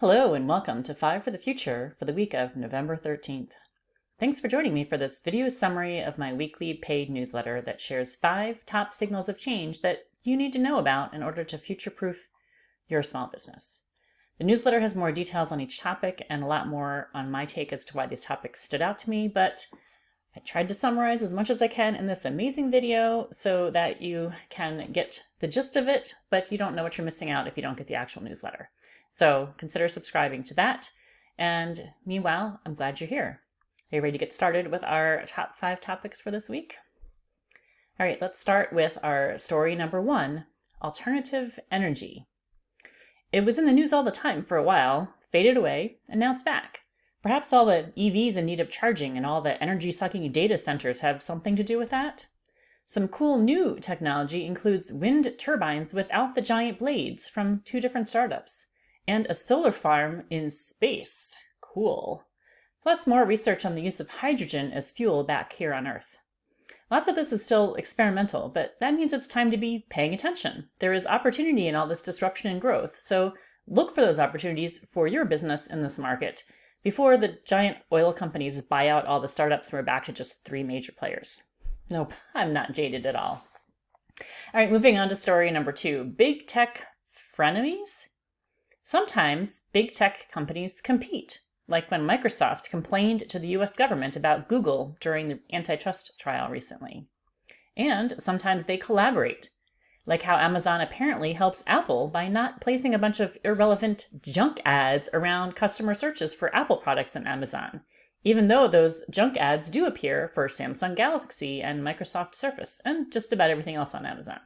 Hello and welcome to 5 for the Future for the week of November 13th. Thanks for joining me for this video summary of my weekly paid newsletter that shares 5 top signals of change that you need to know about in order to future-proof your small business. The newsletter has more details on each topic and a lot more on my take as to why these topics stood out to me, but I tried to summarize as much as I can in this amazing video so that you can get the gist of it, but you don't know what you're missing out if you don't get the actual newsletter. So consider subscribing to that. And meanwhile, I'm glad you're here. Are you ready to get started with our top 5 topics for this week? All right, let's start with our story number 1, alternative energy. It was in the news all the time for a while, faded away, and now it's back. Perhaps all the EVs in need of charging and all the energy-sucking data centers have something to do with that? Some cool new technology includes wind turbines without the giant blades from 2 different startups. And a solar farm in space. Cool. Plus more research on the use of hydrogen as fuel back here on Earth. Lots of this is still experimental, but that means it's time to be paying attention. There is opportunity in all this disruption and growth, so look for those opportunities for your business in this market before the giant oil companies buy out all the startups and we're back to just 3 major players. Nope, I'm not jaded at all. All right, moving on to story number 2. Big tech frenemies? Sometimes big tech companies compete, like when Microsoft complained to the US government about Google during the antitrust trial recently. And sometimes they collaborate, like how Amazon apparently helps Apple by not placing a bunch of irrelevant junk ads around customer searches for Apple products on Amazon, even though those junk ads do appear for Samsung Galaxy and Microsoft Surface and just about everything else on Amazon.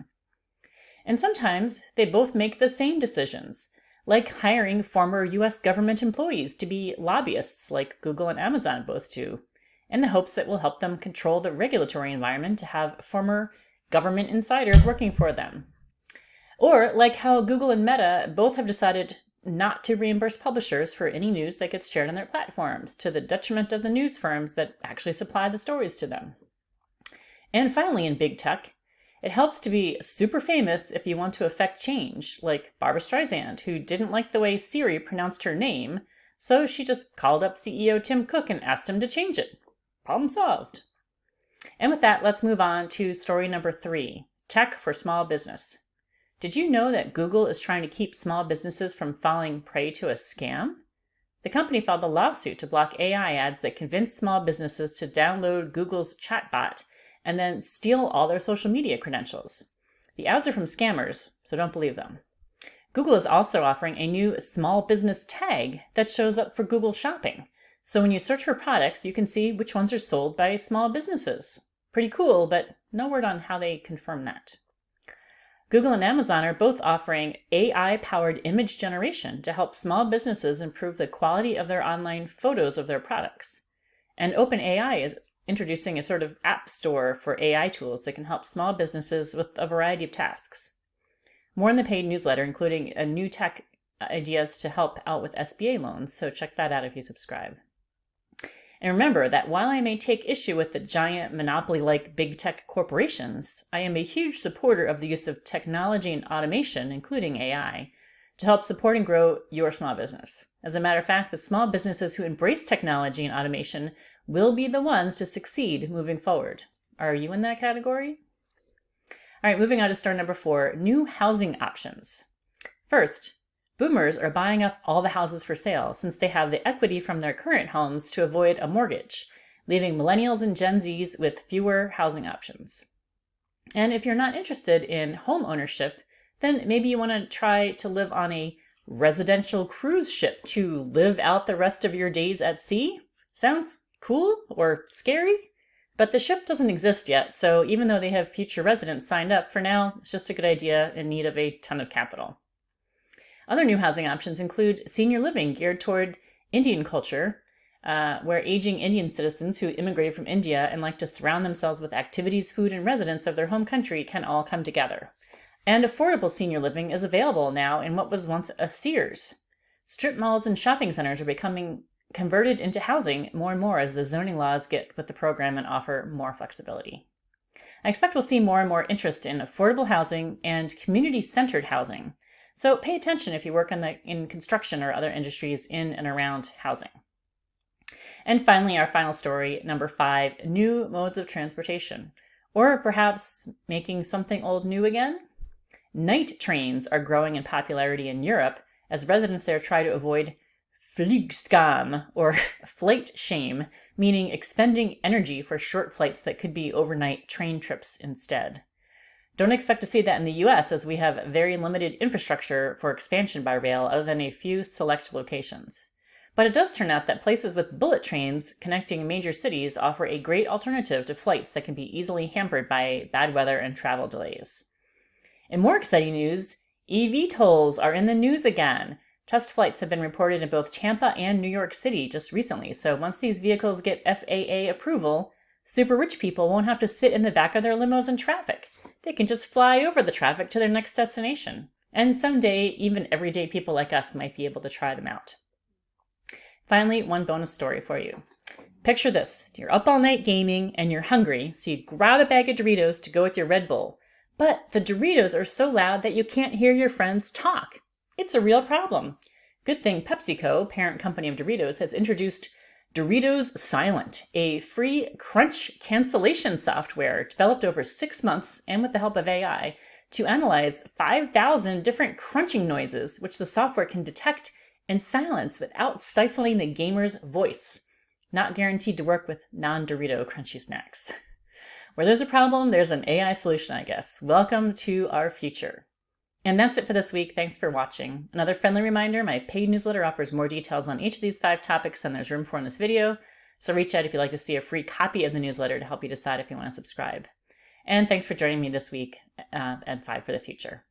And sometimes they both make the same decisions, like hiring former US government employees to be lobbyists like Google and Amazon both do, in the hopes that will help them control the regulatory environment to have former government insiders working for them. Or like how Google and Meta both have decided not to reimburse publishers for any news that gets shared on their platforms, to the detriment of the news firms that actually supply the stories to them. And finally, in big tech, it helps to be super famous if you want to affect change, like Barbra Streisand, who didn't like the way Siri pronounced her name, so she just called up CEO Tim Cook and asked him to change it. Problem solved. And with that, let's move on to story number 3, tech for small business. Did you know that Google is trying to keep small businesses from falling prey to a scam? The company filed a lawsuit to block AI ads that convince small businesses to download Google's chatbot and then steal all their social media credentials. The ads are from scammers, so don't believe them. Google is also offering a new small business tag that shows up for Google Shopping. So when you search for products, you can see which ones are sold by small businesses. Pretty cool, but no word on how they confirm that. Google and Amazon are both offering AI-powered image generation to help small businesses improve the quality of their online photos of their products. And OpenAI is introducing a sort of app store for AI tools that can help small businesses with a variety of tasks. More in the paid newsletter, including a new tech ideas to help out with SBA loans, so check that out if you subscribe. And remember that while I may take issue with the giant monopoly-like big tech corporations, I am a huge supporter of the use of technology and automation, including AI, to help support and grow your small business. As a matter of fact, the small businesses who embrace technology and automation will be the ones to succeed moving forward. Are you in that category? All right, moving on to story number 4, new housing options. First, boomers are buying up all the houses for sale since they have the equity from their current homes to avoid a mortgage, leaving millennials and Gen Zs with fewer housing options. And if you're not interested in home ownership, then maybe you want to try to live on a residential cruise ship to live out the rest of your days at sea. Sounds cool or scary? But the ship doesn't exist yet, so even though they have future residents signed up, for now, it's just a good idea in need of a ton of capital. Other new housing options include senior living geared toward Indian culture, where aging Indian citizens who immigrated from India and like to surround themselves with activities, food, and residents of their home country can all come together. And affordable senior living is available now in what was once a Sears. Strip malls and shopping centers are becoming converted into housing more and more as the zoning laws get with the program and offer more flexibility. I expect we'll see more and more interest in affordable housing and community-centered housing, So pay attention if you work in construction or other industries in and around housing. And finally, our final story, number 5, new modes of transportation. Or perhaps making something old new again? Night trains are growing in popularity in Europe as residents there try to avoid Flugskam, or flight shame, meaning expending energy for short flights that could be overnight train trips instead. Don't expect to see that in the US, as we have very limited infrastructure for expansion by rail other than a few select locations. But it does turn out that places with bullet trains connecting major cities offer a great alternative to flights that can be easily hampered by bad weather and travel delays. In more exciting news, eVTOLs are in the news again. Test flights have been reported in both Tampa and New York City just recently, so once these vehicles get FAA approval, super rich people won't have to sit in the back of their limos in traffic. They can just fly over the traffic to their next destination. And someday, even everyday people like us might be able to try them out. Finally, one bonus story for you. Picture this. You're up all night gaming and you're hungry, so you grab a bag of Doritos to go with your Red Bull. But the Doritos are so loud that you can't hear your friends talk. It's a real problem. Good thing PepsiCo, parent company of Doritos, has introduced Doritos Silent, a free crunch cancellation software developed over 6 months and with the help of AI to analyze 5,000 different crunching noises, which the software can detect and silence without stifling the gamer's voice. Not guaranteed to work with non-Dorito crunchy snacks. Where there's a problem, there's an AI solution, I guess. Welcome to our future. And that's it for this week. Thanks for watching. Another friendly reminder, my paid newsletter offers more details on each of these 5 topics than there's room for in this video. So reach out if you'd like to see a free copy of the newsletter to help you decide if you want to subscribe. And thanks for joining me this week at 5 for the Future.